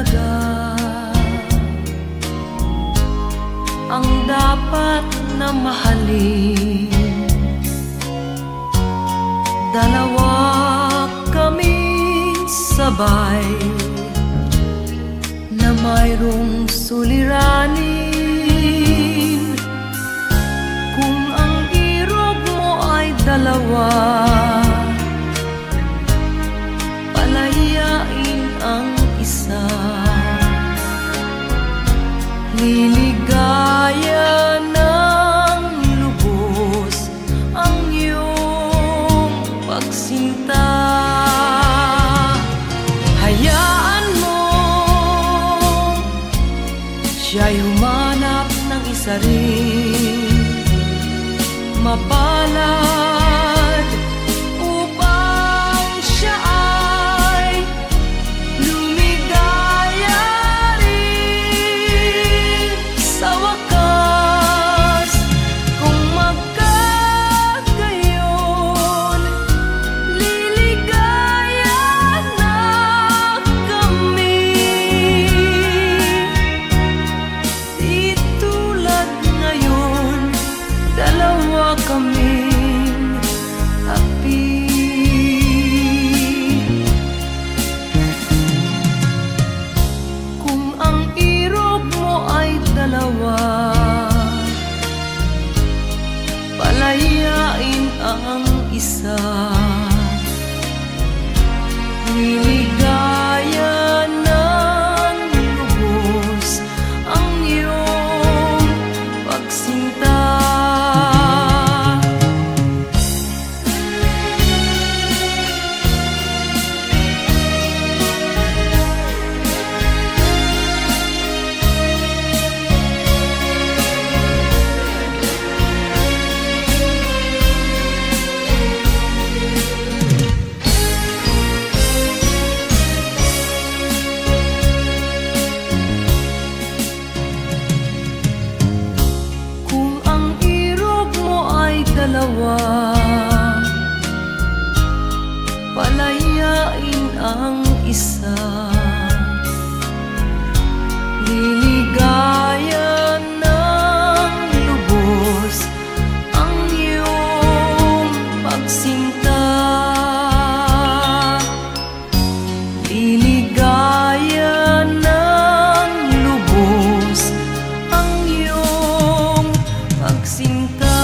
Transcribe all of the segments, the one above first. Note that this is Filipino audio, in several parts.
talaga ang dapat na mahalin. Dalawa kaming sabay na mayroong suliranin. Kung ang irog mo ay dalawa, palayain ang isa. Liligaya ng lubos ang iyong pagsinta. Hayaan mo siya'y humanap ng isa rin, mapalad upang siya ay lumigaya rin sa wakas. Kung magkagayon, liligaya na kami. Di tulad ngayon, dalawa kaming happy. Kung ang irog mo ay dalawa, palayain ang isa. Liligaya ng lubos ang iyong pagsinta. Kung ang irog mo ay dalawa, palayain ang isa. Liligaya ng lubos ang iyong pagsinta. Liligaya ng lubos ang iyong pagsinta.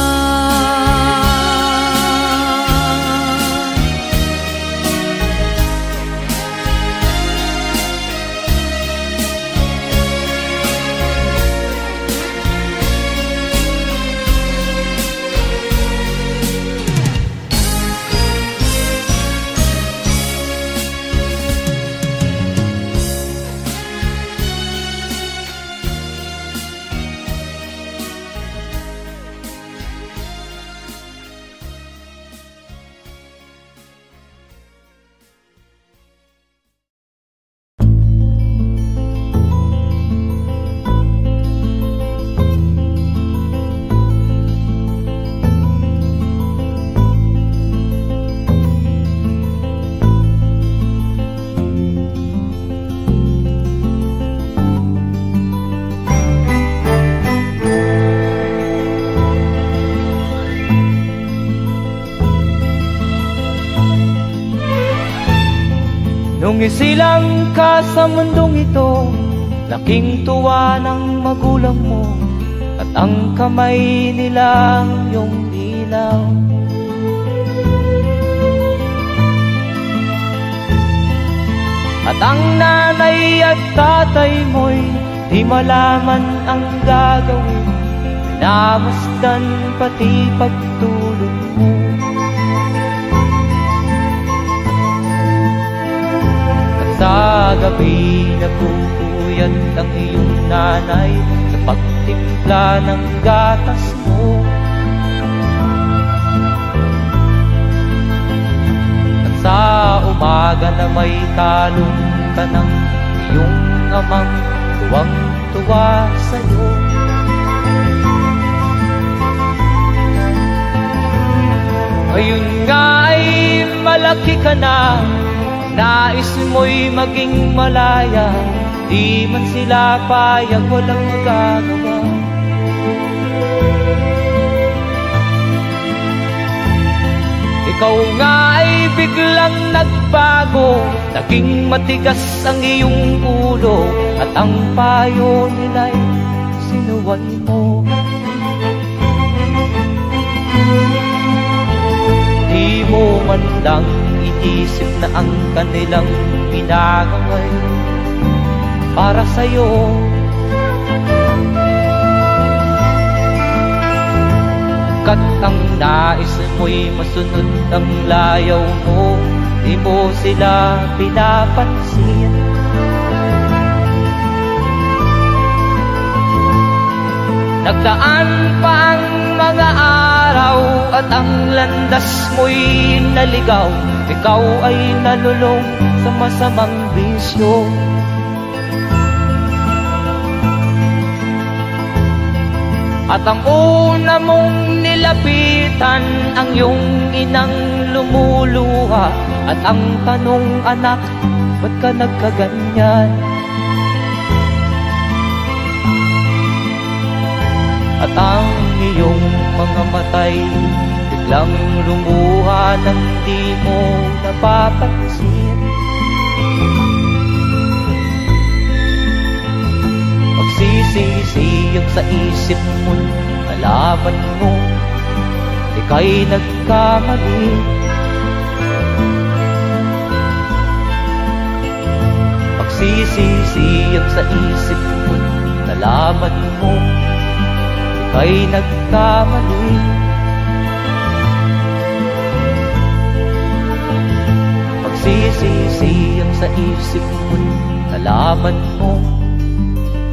Nung isilang ka sa mundong ito, laking tuwa ng magulang mo, at ang kamay nila iyong ilaw. At ang nanay at tatay mo'y di malaman ang gagawin, namasdan pati pagtulog mo. Sa gabi nagpupuyat ang iyong nanay sa pagtimpla ng gatas mo. At sa umaga na may kalong ka ng iyong amang tuwang-tuwa sa'yo. Ngayon nga ay malaki ka na, nais mo'y maging malaya, Di man sila payag, walang magagawa. Ikaw nga ay biglang nagbago, naging matigas ang iyong ulo, at ang payo nila'y sinuway mo. Di mo man lang inisip na ang kanilang ginagawa'y para sa'yo. Kat ang nais mo'y masunod ang layaw mo, di mo sila pinapansin. Nagdaan pa ang mga araw at ang landas mo'y naligaw. Ikaw ay nalulong sa masamang bisyo. At ang una mong nilapitan ang iyong inang lumuluha, at ang tanong, anak, ba't ka nagkaganyan? At ang iyong mga matay biglang lumuha nang di mo napapansin. Magsisisiyag sa isip mo, nalaman mo ika'y nagkamali. Magsisisiyag sa isip mo, nalaman mo ika'y nagkamali. Magsisisiyag sa isip mo, nalaman mo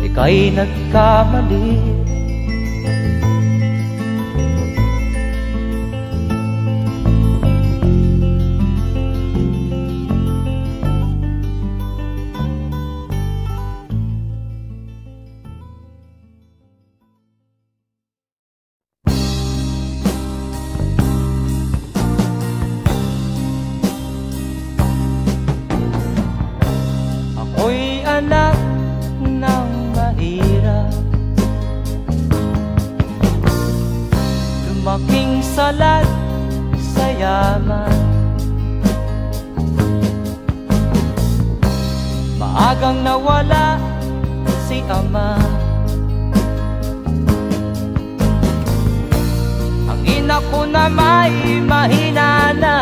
ika'y nagkamali. Ako'y anak ng mahirap, lumaking salat sa yaman. Maagang nawala si ama, ang ina ko na may mahina na.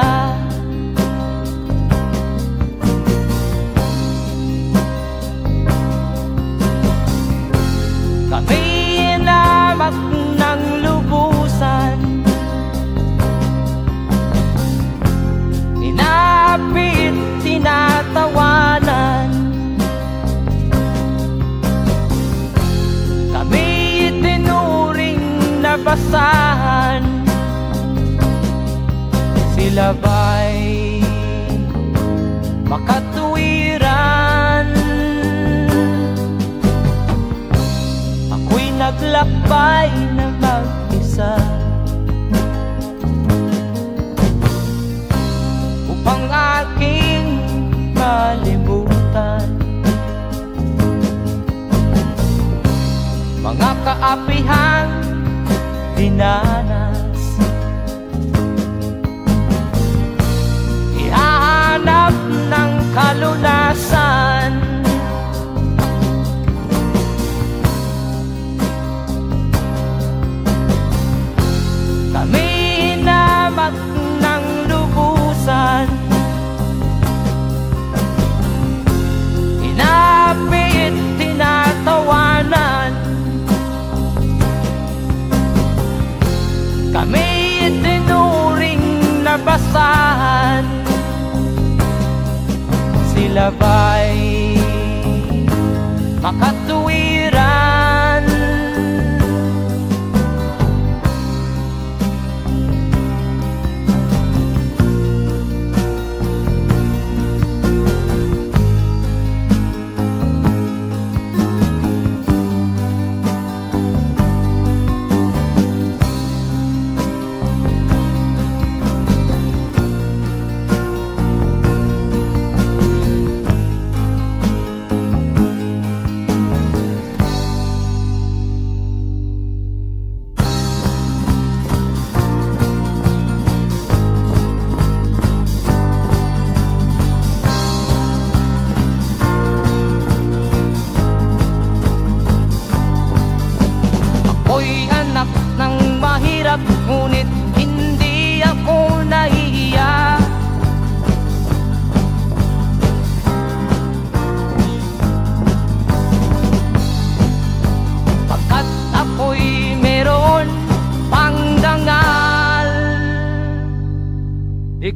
Kami inamak ng lubusan, inapit, tinatawanan. Kami itinuring na basahan, sila ba'y makatuwiran? Naglakbay na mag-isa upang aking malimutan mga kaapihang dinanas. Ihahanap ng kalunasan kami inamak ng lubusan, inapit, tinatawanan. Kami itinuring na basahan, sila ba'y makatuwiran?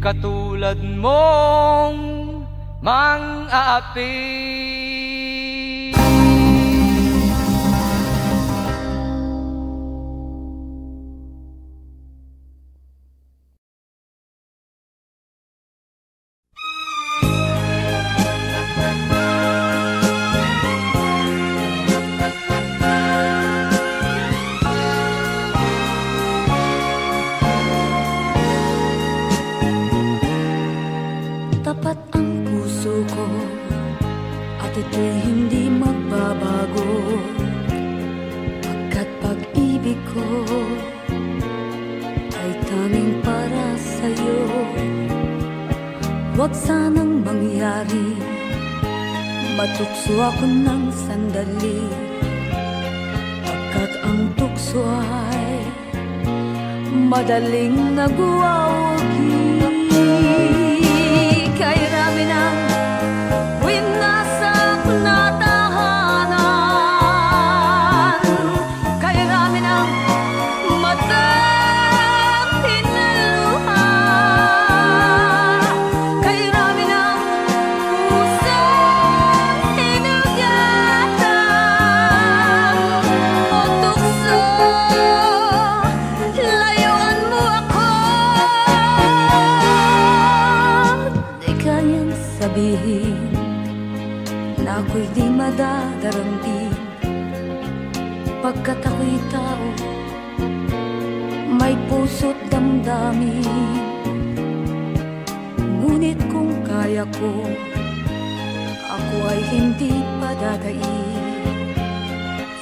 katulad mong mang-aapi. Tapat ang puso ko at ito'y hindi magbabago, pagkat pag-ibig ko ay tanging para sa'yo. Huwag sanang mangyari matukso ako ng sandali, pagkat ang tukso ay madaling nagwawagi. Kay rami ng winasak na tahanan, kay rami ng matang hinaluha, kay rami ng pusang hinugatan o tukso, layuan mo ako. Di kayang sabihin na ako'y di madadaramdin, pagkat ako'y tao, may puso't damdamin. Ngunit kung kaya ko, ako ay hindi padadain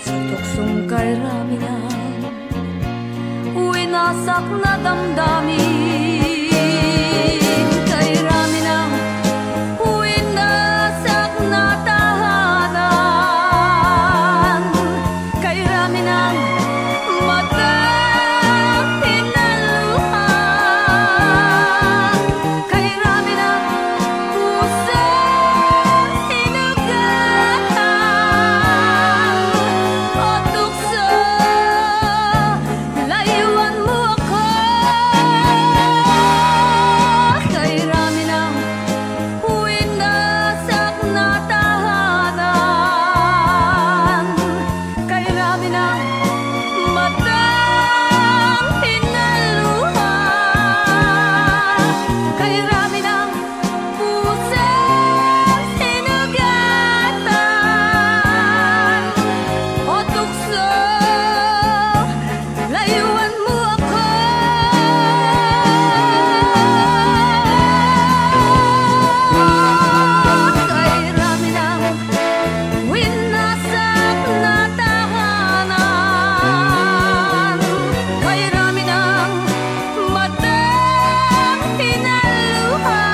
sa tuksong kay rami ng winasak na damdamin. Kay rami ng winasak na tahanan, kay rami ng matang hinaluha, kay rami ng pusang hinugatan o tukso, layuan mo ako. Kay rami ng winasak na tahanan, kay rami ng matang hinaluha, kay rami ng pusang hinugatan o tukso, layuan mo ako. Kay rami ng winasak na tahanan, kay rami ng matang hinaluha,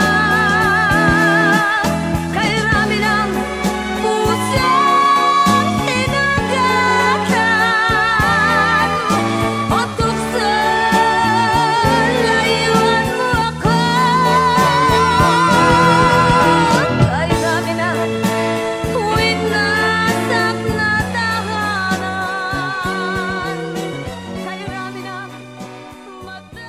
kay rami ng pusang hinugatan o tukso, layuan mo ako. Kay rami ng winasak na tahanan, kay rami ng matang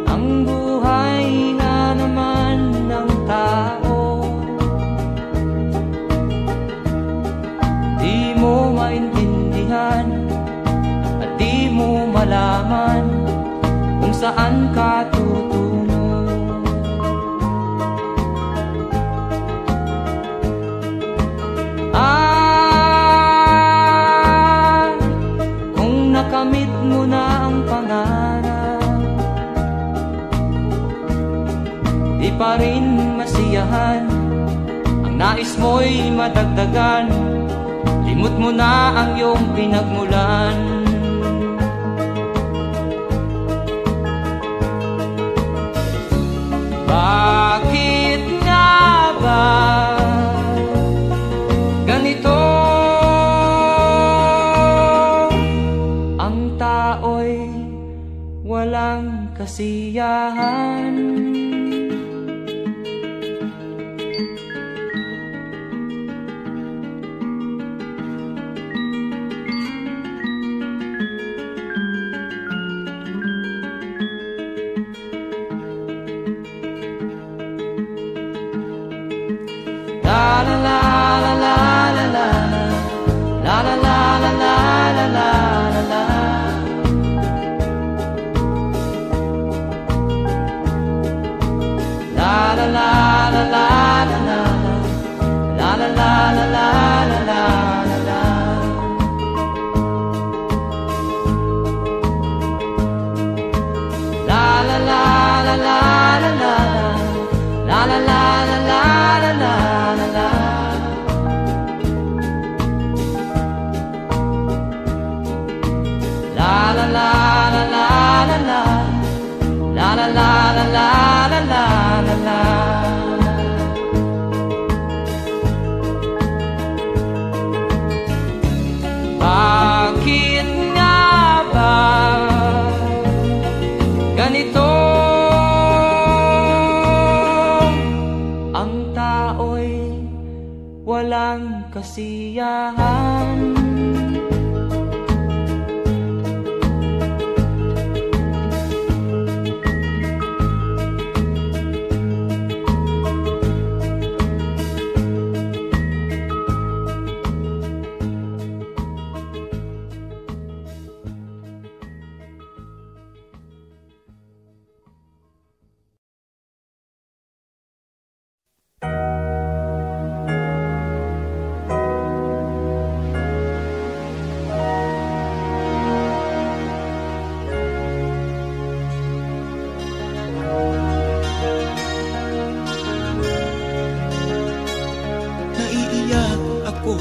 Ang buhay nga naman ng tao, di mo maintindihan at di mo malaman kung saan ka tutungo. Kung nakamit mo na ang pangarap, di pa rin masiyahan ang nais mo'y madagdagan. Limot mo na ang iyong pinagmulan. Bakit nga ba ganito? Ang tao'y walang kasiyahan. Bakit nga ba ganito? Ang tao'y walang kasiyahan.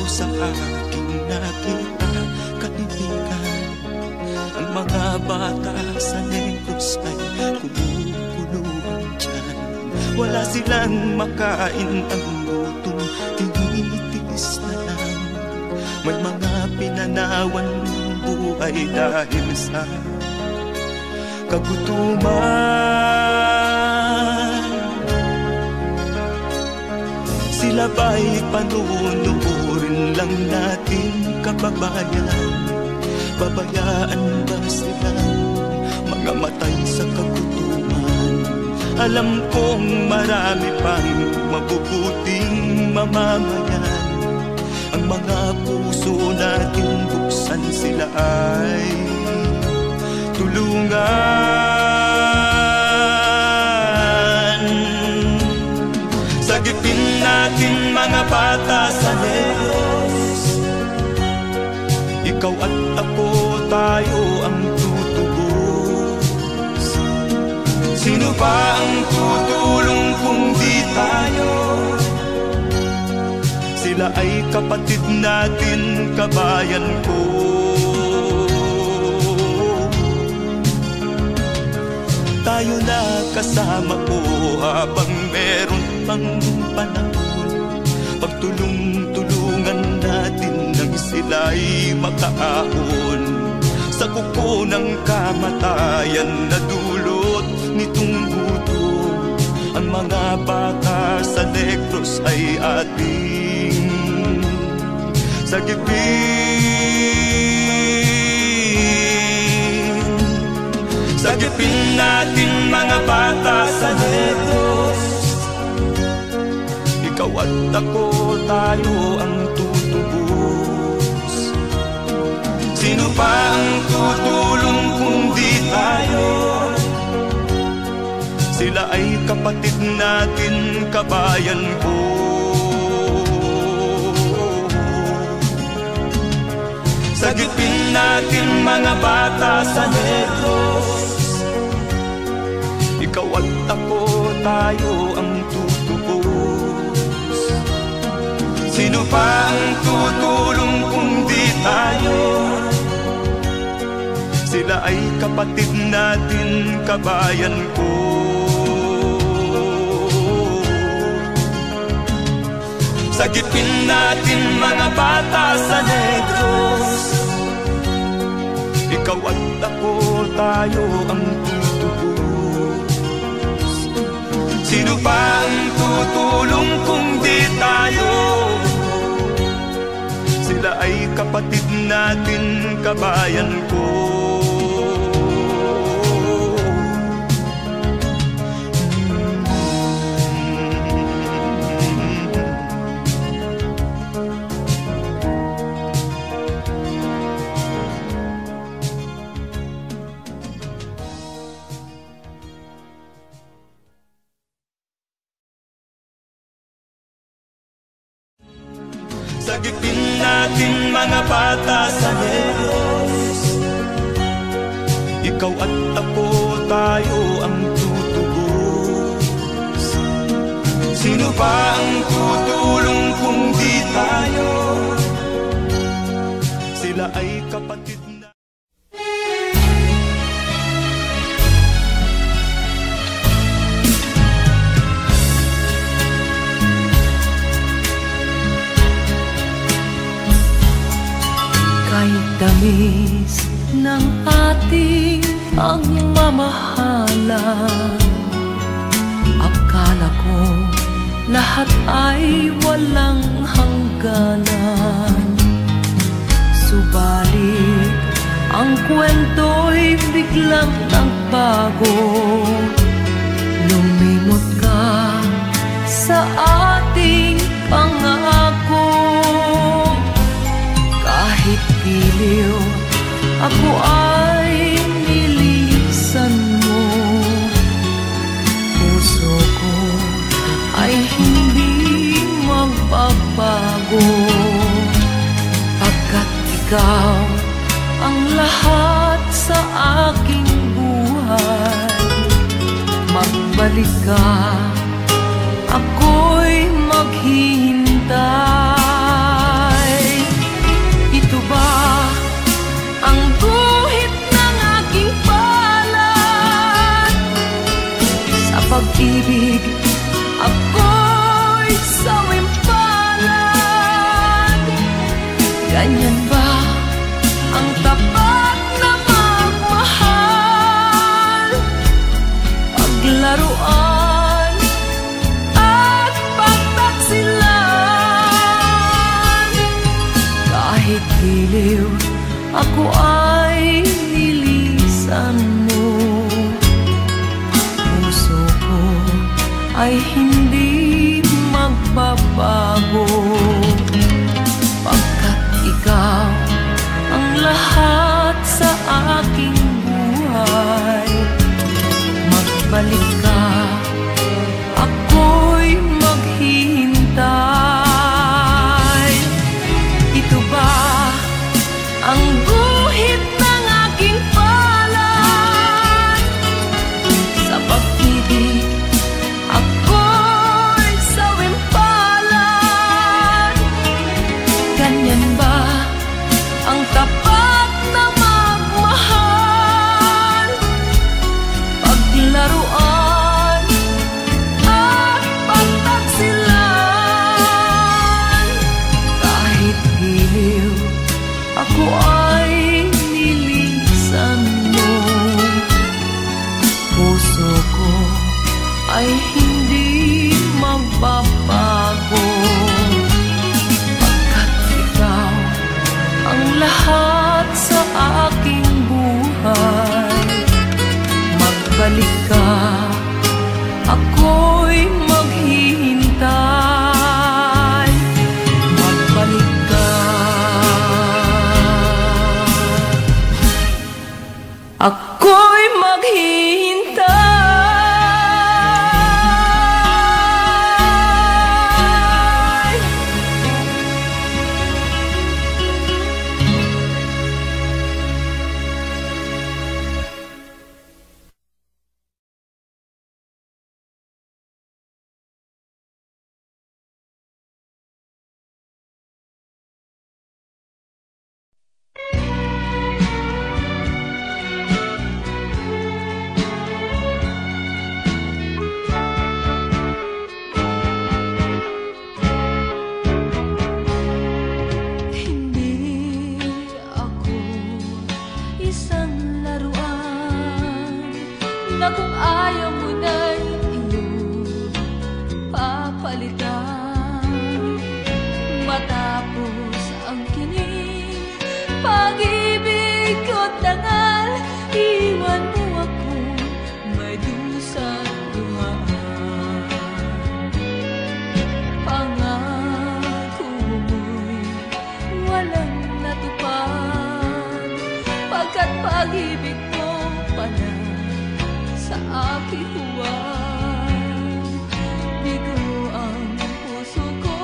Sa aking nakita, kaibigan, ang mga bata sa Negros ay kumukuluan dyan. Wala silang makain, ang gutom tinitiis na lang. May mga pinanawan ng buhay dahil sa kagutuman. Sila ba'y panunurin lang natin, kababayan? Babayaan ba silang mga matay sa kagutuman? Alam kong marami pang mabubuting mamamayan. Ang mga puso natin buksan, sila ay tulungan. Sagipin natin mga bata sa Negros, ikaw at ako, tayo ang tutubos. Sino ba ang tutulong kung di tayo? Sila ay kapatid natin, kabayan ko. Tayo na kasama ko habang meron pang panahon. Pagtulong-tulungan natin nang sila'y makaahon sa kuko ng kamatayan na dulot nitong gutom. Ang mga bata sa Negros ay ating sagipin. Sagipin natin mga bata sa Negros, ikaw at ako, tayo ang tutubos. Sino pa ang tutulong kung di tayo? Sila ay kapatid natin, kabayan ko. Sagipin natin mga bata sa Negros, ikaw at ako, tayo ang tutubos. Sino pa ang tutulong kung di tayo? Sila ay kapatid natin, kabayan ko. Sagipin natin mga bata sa Negros. Ikaw at ako, tayo ang tutubos. Sino pa ang tutulong kung di tayo? Sila ay kapatid natin, kabayan ko. Sagipin natin mga bata sa Negros. Ikaw at ako, tayo ang tutubos. Sino pa ang tutulong kung di tayo? Sila ay kapatid na. Kahit tamis ng ating pagmamahalan, akala ko lahat ay walang hangganan. Subalit ang kwento'y biglang nagbago. Lumimot ka sa ating pangako. Kahit giliw, ako ay nilisan mo. Puso ko ay hindi magbabago, pagkat ikaw ang lahat sa aking buhay. Magbalik ka, ako'y pag-ibig mo pa na sa aking huwag. Bigo ang puso ko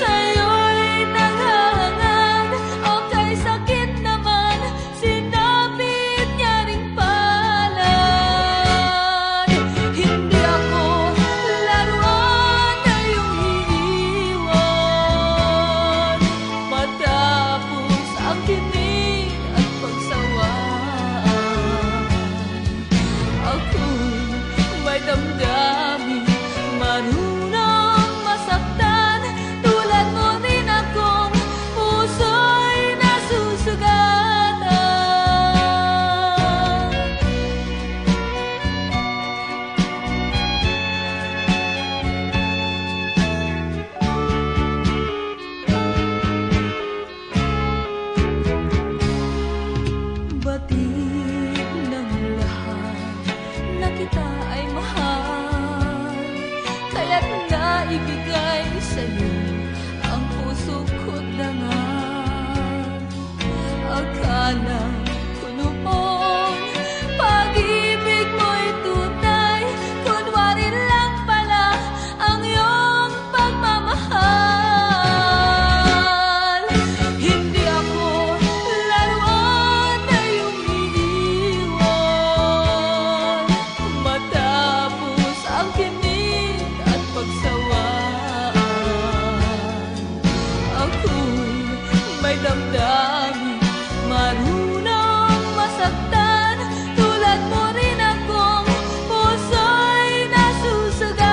sa'yo'y naghahangad. Okay, sakit naman, sinapit niya ring palad. Hindi ako laruan na iyong iiwan. Matapos ang tinig at pagsawaan, ako'y may damdamin, marunong masaktan. Tulad mo din akong puso'y nasusugatan. Batid ng lahat na kita ay mahal, kaya't naibigay sa'yo ang puso ko't dangal. Akala ko noon pag-ibig mo'y tunay, kunwari lang pala ang iyong pagmamahal. Hindi ako laruan na iyong iiwan. Matapos ang kinig at pagsawaan, ako'y may damdamin, marunong masaktan. Tulad mo rin akong puso'y nasusugatan.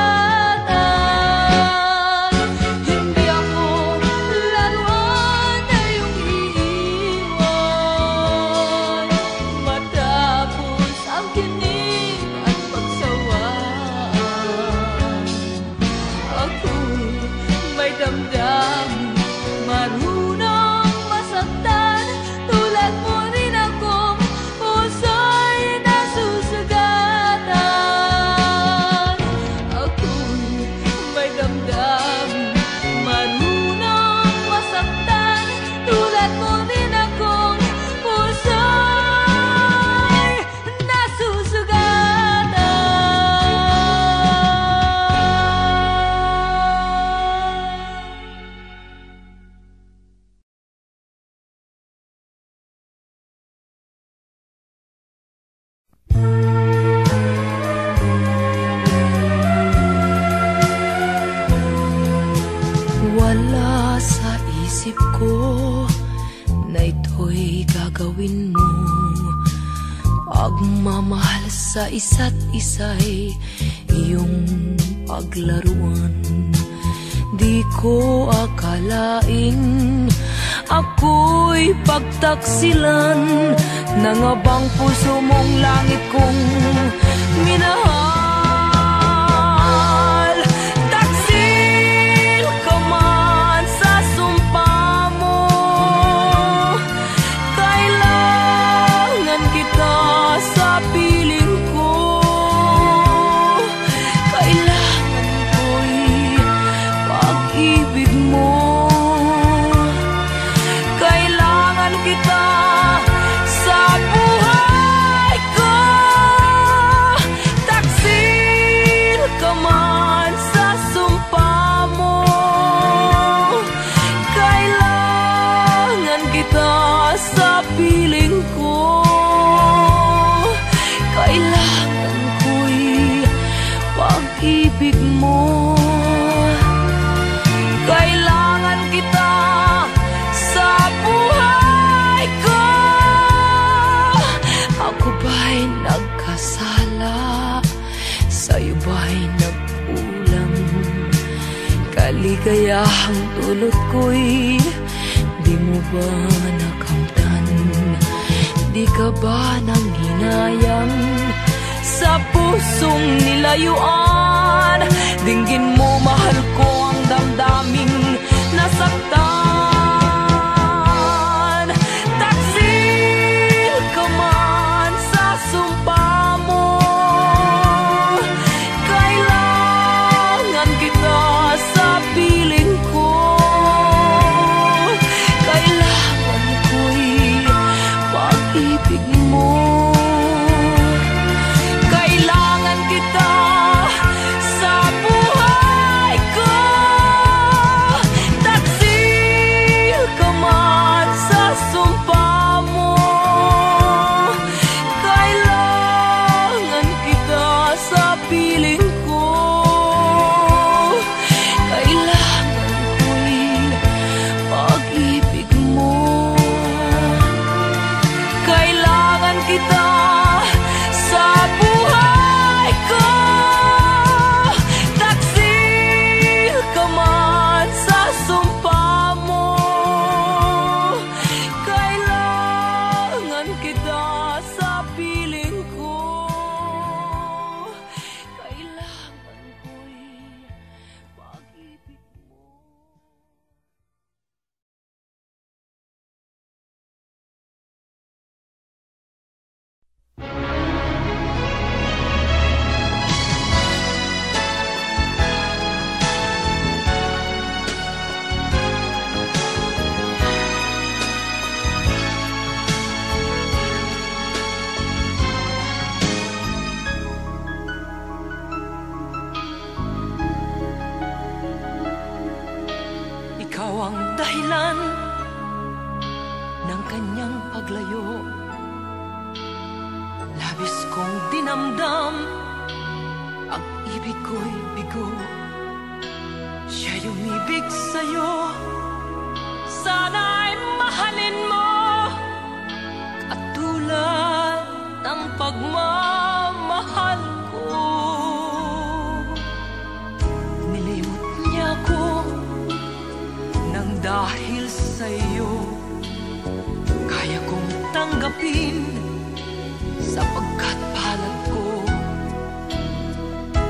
Hindi ako laruan na iyong iiwan. Matapos ang kinig at pagsawaan, ako'y may damdamin, marunong masaktan. Tulad mo rin akong puso'y nasusugatan. Ako'y may damdamin, marunong masaktan. Tulad mo rin akong puso'y nasusugatan. Wala sa isip ko na ito'y gagawin mo. Pagmamahal sa isa't isa'y iyong paglaruan. Di ko akalaing ako'y pagtaksilan ng abang puso mong langit kong minahal. Taksil ka man sa sumpa mo, kailangan kita sa piling ko. Kailangan ko'y pag-ibig mo. Kailangan kita sa buhay ko. Taksil ka man sa sumpa mo, kailangan kita sa piling ko. Kailangan ko'y pag-ibig mo. Kailangan kita sa buhay ko. Ako ba'y nagkasala? Sa'yo ba'y nagkulang? Kaligayahang dulot ko'y di mo ba nakamtan? Di ka ba nanghinayang sa pusong nilayuan? Dinggin mo, mahal ko, ang damdaming nasaktan. Taksil ka man sa sumpa mo, kailangan kita sa piling ko. Kailangan ko'y pag-ibig mo. dahilan ng kanyang paglayo. Labis kong dinamdam, ang ibig ko'y bigo. Siya'y umibig sa'yo, sana'y mahalin mo, katulad ng pagmamahal ko. Nilimot niya ko nang dahil sa'yo, kaya kong tanggapin sapagkat palad ko.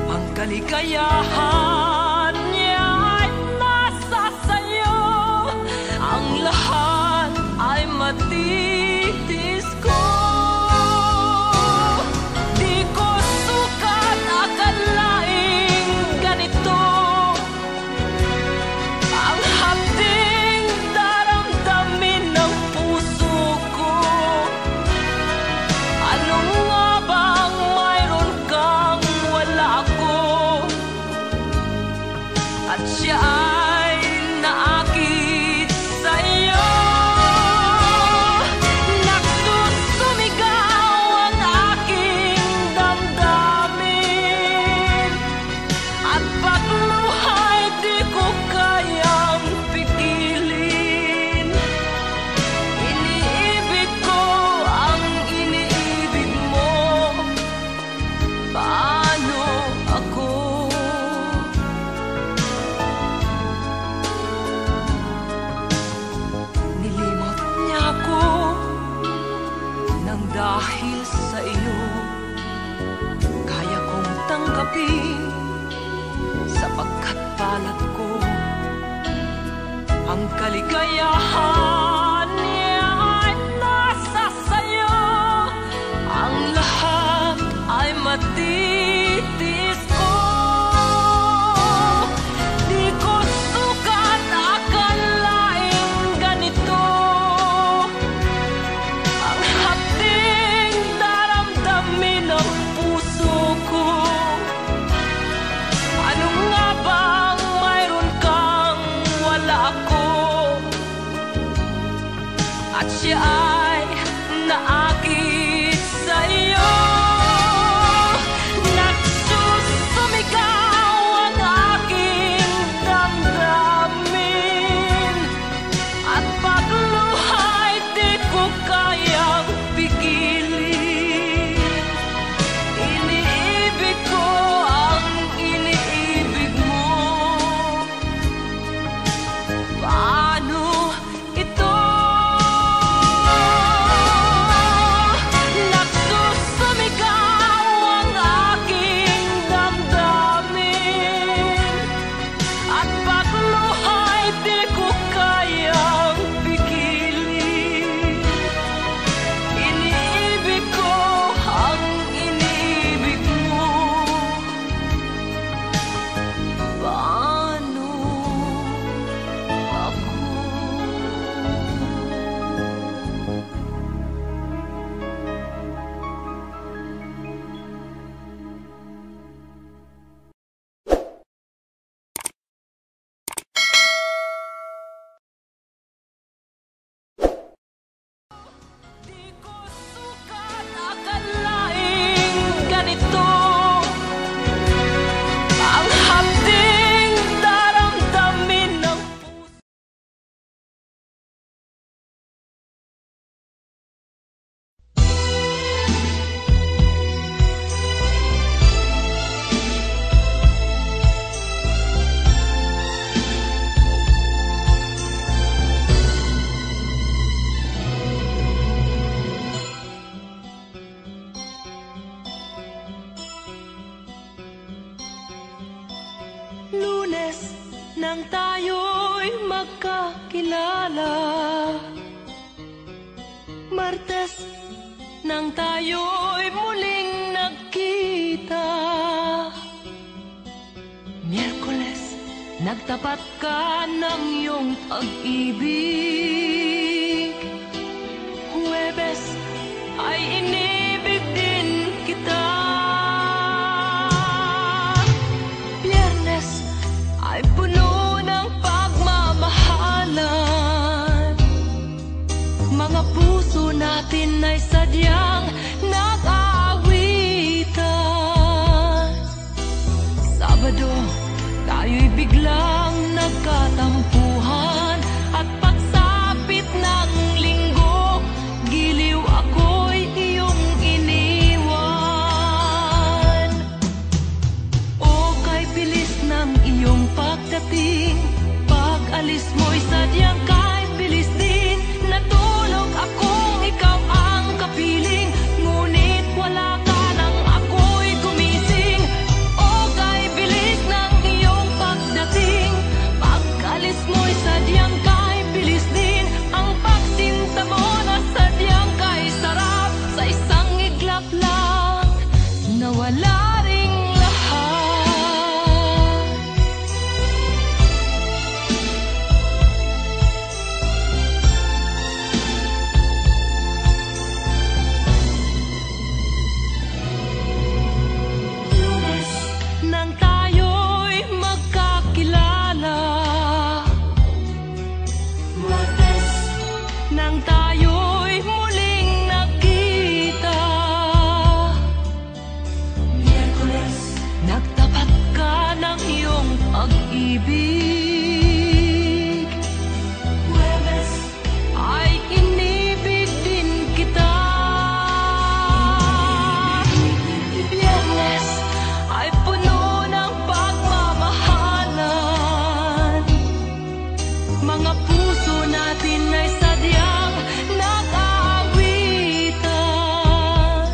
Ang kaligayahan niya ay nasa sa'yo, ang lahat ay matitis ko. Di ko sukat akalaing ganito ang hapding daramdamin ng puso ko. Ano nga bang mayroon kang wala ako, at siya ay naakit sa'yo. Nagsusumigaw ang aking damdamin, at pagluhay di ko kayang pigilin. Iniibig ko ang iniibig mo, paano ako? Nilimot niya ako nang dahil sa iyo, kaya kong tanggapin sapagkat palad ko. Ang kaligayahan niya ay nasa sayo, ang lahat ay matitis ko. Di ko sukat akalaing ganito ang hapding daramdamin ng puso ko. Ano nga bang mayroon kang wala ako, at siya ay naakit sa'yo. Nagsusumigaw ang aking damdamin, at pagluhay di ko kayang pigilin. Iniibig ko ang iniibig mo, paano ito? Nagsusumigaw ang aking damdamin, at pagluhay di ko kayang pigilin. Iniibig ko ang iniibig mo, paano ako? Di ko sukat akalaing ganito ang hapding daramdamin ng puso. Lunes nang tayo'y magkakilala, Martes nang tayo'y muling nagkita, Miyerkules nagtapat ka ng iyong pag-ibig, Huwebes ay inibig din kita, Biyernes ay puno ng pagmamahalan, Pag-alis mo'y sadyang kahit bilis din. Natulog akong ikaw ang kapiling, ngunit wala ka nang ako'y gumising. O kay bilis ng iyong pagdating. Pag-alis mo'y sadyang kahit bilis din. Ang pagsinta mo na sadyang kahit sarap, sa isang iglap lang nawala ring lahat. Lunes nang tayo'y magkakilala, Martes nang tayo'y muling nagkita, Miyerkules nagtapat ka ng iyong pag-ibig, Huwebes ay inibig din kita, Biyernes ay puno ng pagmamahalan. Mga puso natin ay sadyang nag-aawitan.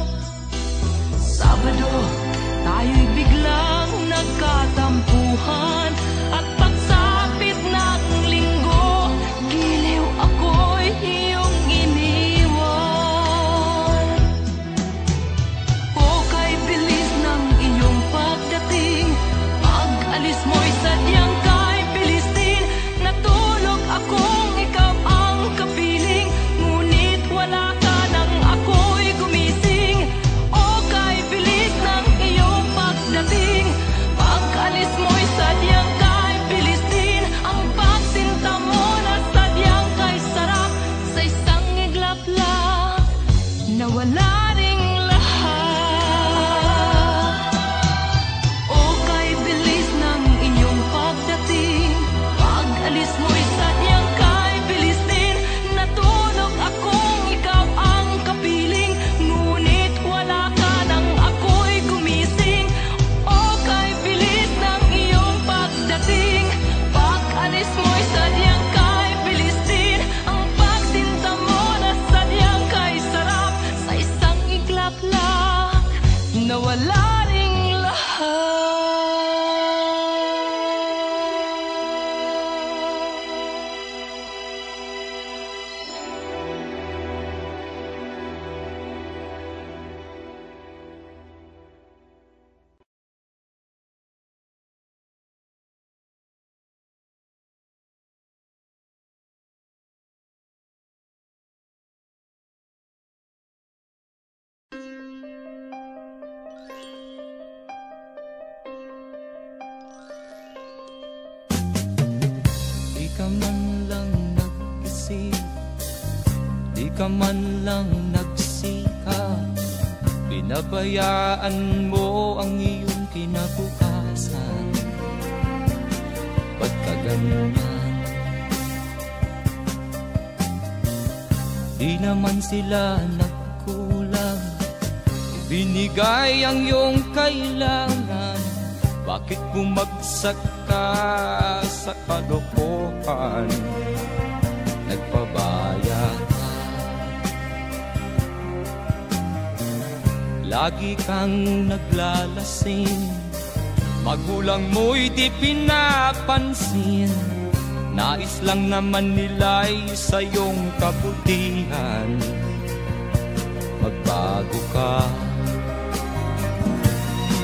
Sabado, tayo'y biglang nagkatampuhan. At pagsapit ng linggo, giliw ako'y iyong iniwan. O kay bilis ng iyong pagdating, pag-alis mo'y sadyang kahit bilis din. Natulog akong ikaw ang kapiling, ngunit wala ka nang ako'y gumising. O kay bilis ng iyong pagdating, pag-alis mo'y sadyang kahit bilis din. Ang pagsinta mo na sadyang kay sarap, sa isang iglap lang nawala ring lahat. O kay bilis ng iyong pagdating, pag-alis mo'y sadyang kay bilis din. Natulog akong ikaw ang kapiling, ngunit wala ka nang ako'y gumising. O kay bilis ng iyong pagdating, pag-alis mo'y sadyang kay bilis din. Ang pagsinta mo na sadyang kay sarap, sa isang iglap lang nawala ring lahat. Di ka man lang nag-isip, di ka man lang nagsikap, pinabayaan mo ang iyong kinabukasan. Ba't ka ganyan? Di naman sila nagkulang, ibinigay ang iyong kailangan. Bakit bumagsak ka sa kalokohan? Nagpabaya ka, lagi kang naglalasing, magulang mo'y di pinapansin. Nais lang naman nila'y sa iyong kabutihan. Magbago ka,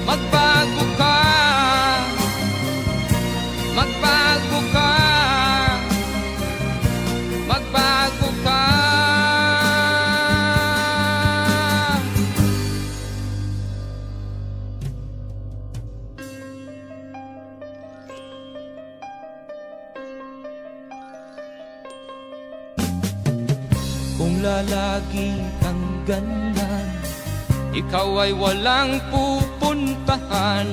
magbago ka, magbago ka, magbago ka. Kung lalagi kang ganyan, ikaw ay walang pupuntahan.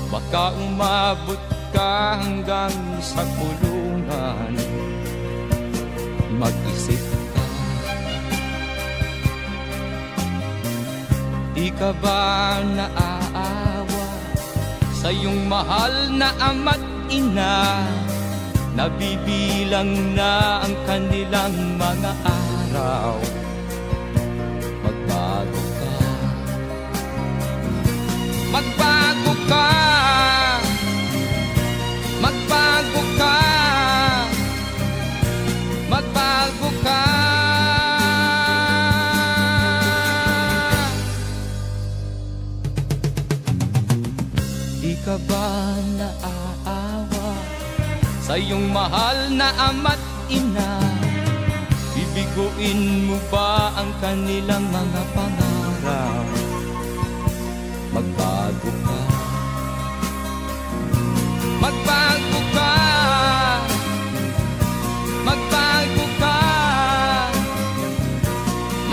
Baka umabot ka hanggang sa kulungan. Mag-isip ka, di ka ba naaawa sa iyong mahal na ama't ina nabibilang na ang kanilang mga araw. Magbago ka, magbago ka, magbago ka, magbago ka. Di ka ba naaawa sa iyong mahal na ama't ina? Bibiguin mo ba ang kanilang mga pangarap? Magbago ka, magbago ka, magbago ka,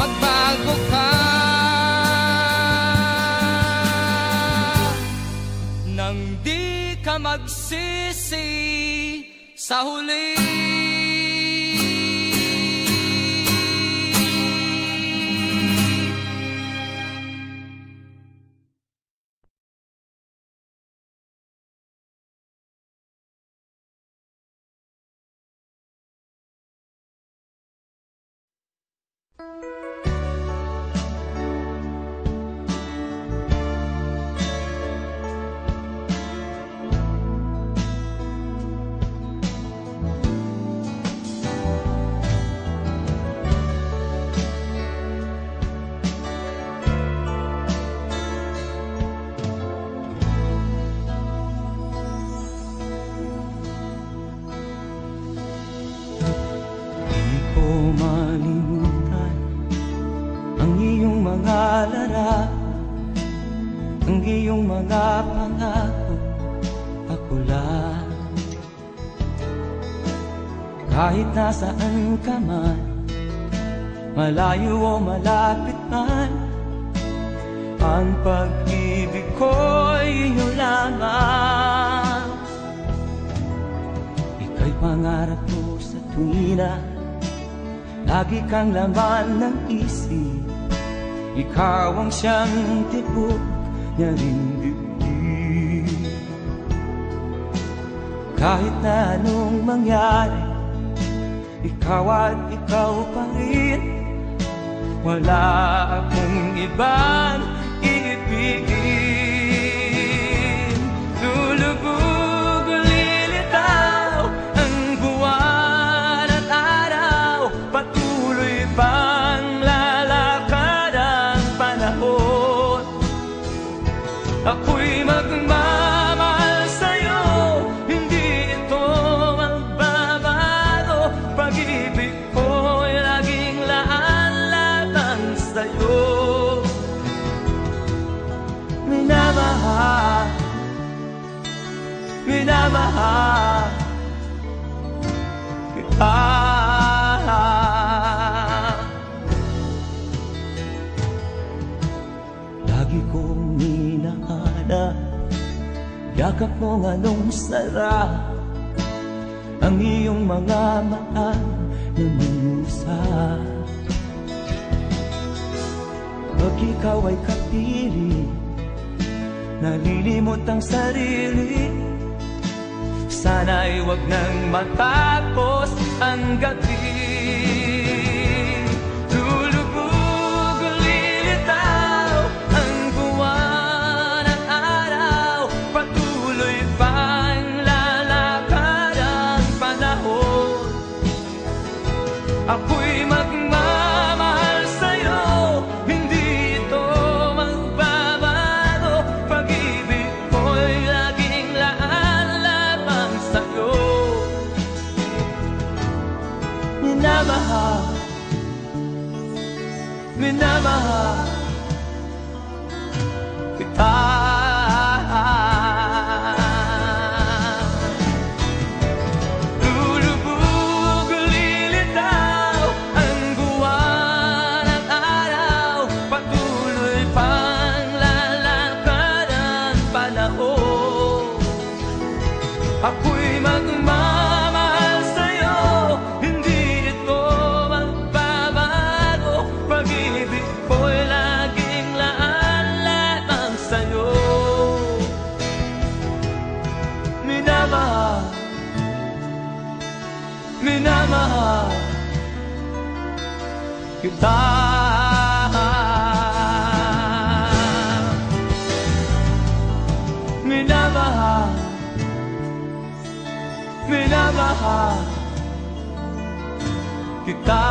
magbago ka. Nang di ka magsisi sa huli. Ang iyong mga pangako, ako lang. Kahit nasaan ka man, malayo o malapit man, ang pag-ibig ko'y iyo lamang. Ika'y pangarap ko sa tuwina, lagi kang laman ng isip. Ikaw ang siyang tibok niya ring dibdib. Kahit na anong mangyari, ikaw at ikaw pa rin. Wala akong ibang iibigin. Lulubog o lilitaw ang buwan at araw, patuloy pang lalakad ang panahon. Ako'y magmamahal sa'yo, hindi ito magbabago. Pag-ibig ko'y laging laan-laan sa'yo. Minamahal, minamahal kita. Lagi kong hinahanap yakap mo anong sarap, ang iyong mga mata na minusap. Pag ikaw ay kapiling, nalilimot ang sarili. Sana'y wag nang matapos ang gabi. Lulubog o lilitaw ang buwan at araw, patuloy pang lalakad ang panahon. Ako'y magmamahal sa'yo, hindi ito magbabago. Pag-ibig ko'y laging laan lamang sa'yo. Minamahal, minamahal kita. Lulubog o lilitaw ang buwan at araw, patuloy pang lalakad ang panahon. Ako'y magmamahal sa'yo, hindi ito magbabago. Pag-ibig ko'y minamahal kita. Minamahal, minamahal kita.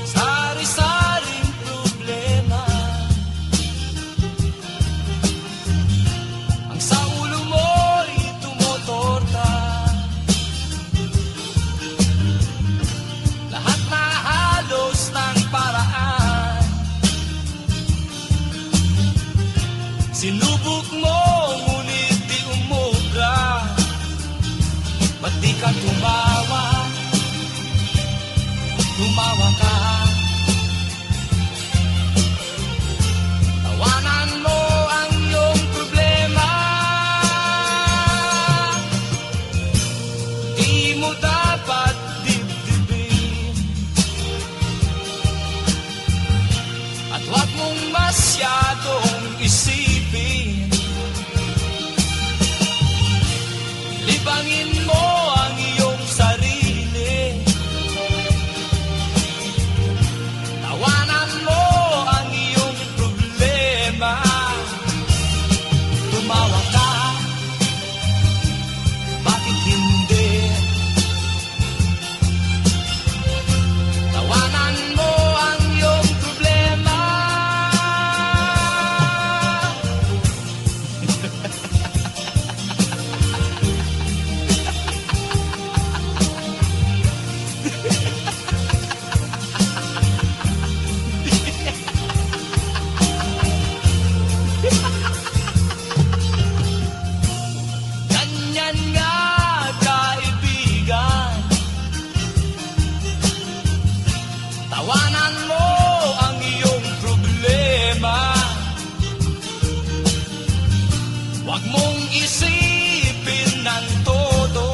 Sari-saring problema ang sa ulo mo'y tumotorta. Lahat na halos ng paraan sinubok mo, ngunit di umubra. Ba't di ka tumawa? Tumawa ka. Tawanan mo ang iyong problema. Di mo dapat dibdibin, at huwag mong masyadong isipin. Libangin mo ang iyong sarili. Tawanan mo ang iyong problema. Tumawa ka, bakit hindi? Tawanan mo ang iyong problema. Ganyan nga, kaibigan. Tawanan mo ang iyong problema. Huwag mong isipin ng todo.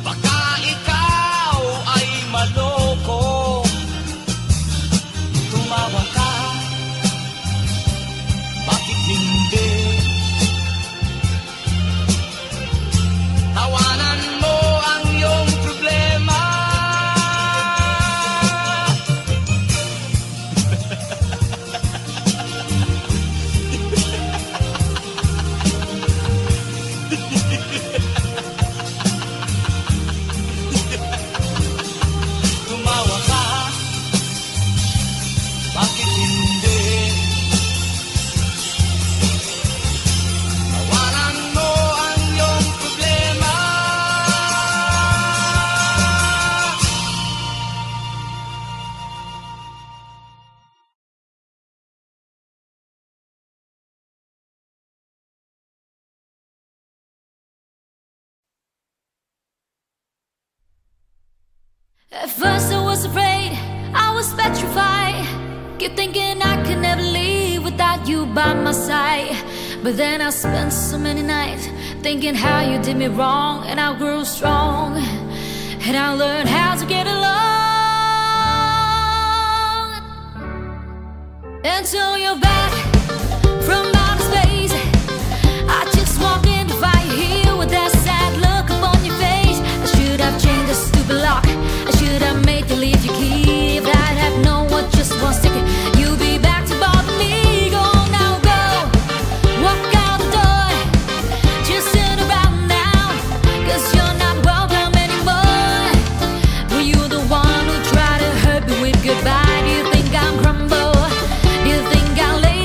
Baka ikaw ay maloko. Tumawa ka, bakit hindi? Tawanan mo ang iyong problema. Tumawa ka, bakit hindi? Tawanan mo ang iyong problema. At first I was afraid, I was petrified. Kept thinking I could never leave without you by my side. But then I spent so many nights thinking how you did me wrong, and I grew strong, and I learned how to get along. Until you're back from outer space, I just walked in to find you here with that sad look upon your face. I should have changed the stupid lock. I should have made you leave your key. If I'd have known what just one second you'll be back to bother me. Go now, go, walk out the door. Just turn around now, 'cause you're not welcome anymore. Were you the one who tried to hurt me with goodbye? Do you think I'm crumble? Do you think I'll lay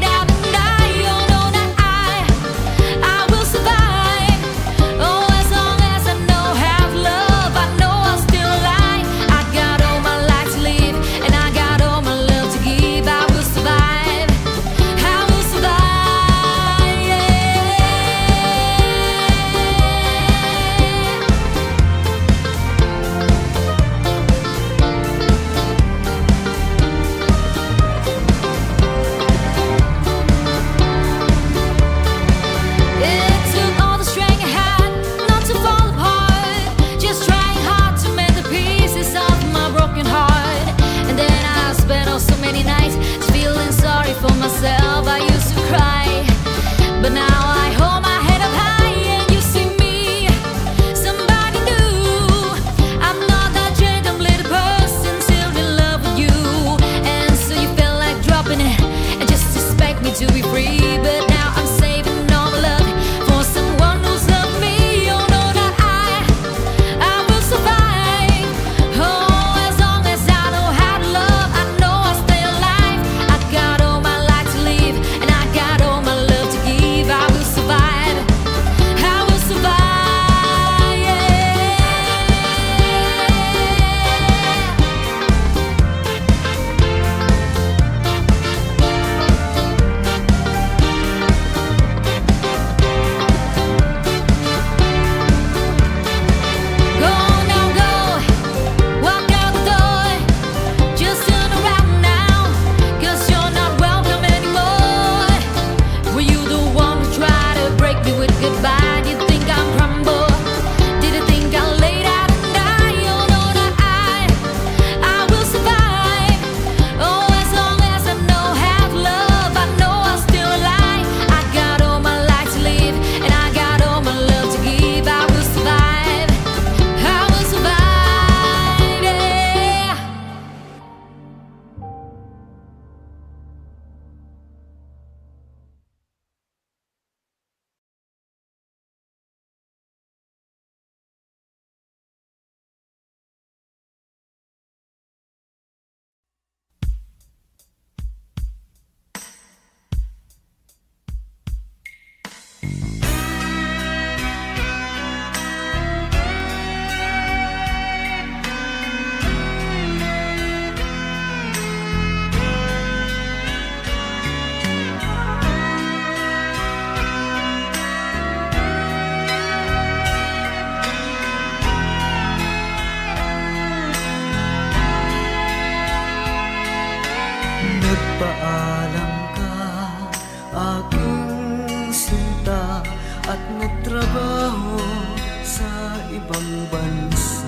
bansa.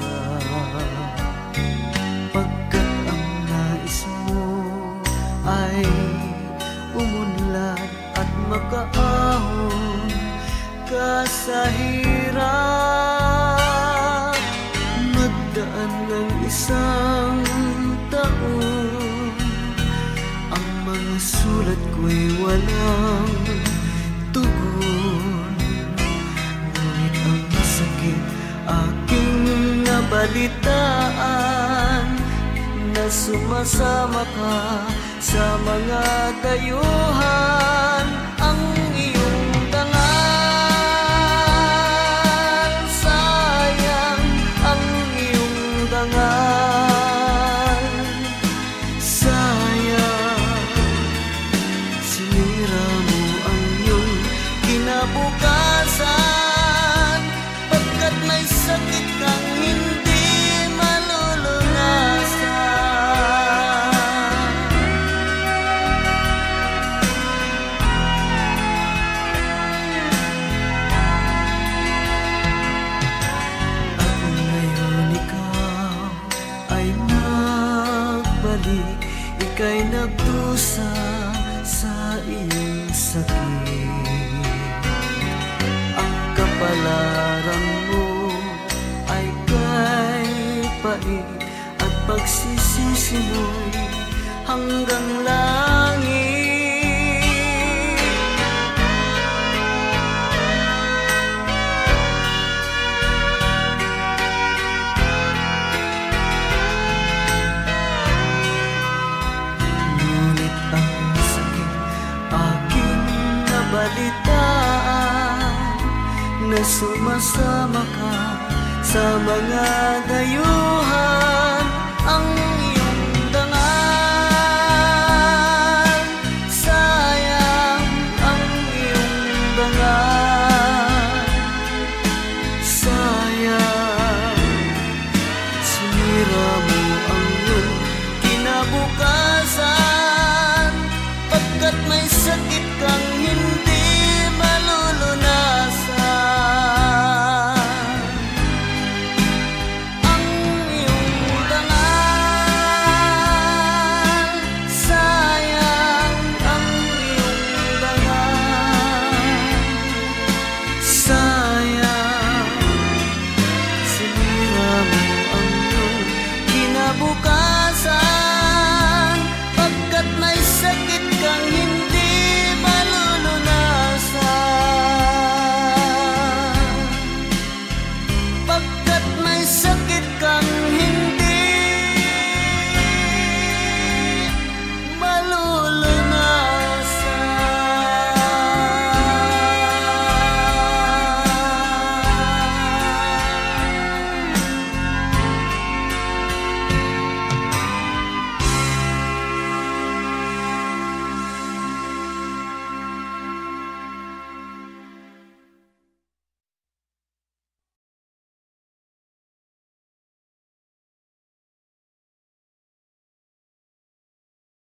Pagkat ang nais mo ay umunlad at makaahon ka sa hirap. Nagdaan ng isang taon, ang mga sulat ko'y walang tugon. Ngunit ang sakit aking nabalitaan, na sumasama ka sa mga dayuhan. Ang iyong dangal, sayang ang iyong dangal, sayang sinira mo ang iyong kinabukasan. Pagkat may sakit kang hindi malulunasan. At ngayon ikaw ay nagbalik, ika'y nagdusa sa iyong sakit. Ang kapalaran mo ay kay pait, at pagsisisi mo'y hanggang langit. Ngunit ang sakit aking nabalitaan, na sumasama ka sa mga dayuhan. Ang iyong dangal, sayang ang iyong dangal, sayang sinira mo ang iyong kinabukasan. Pagkat may sakit kang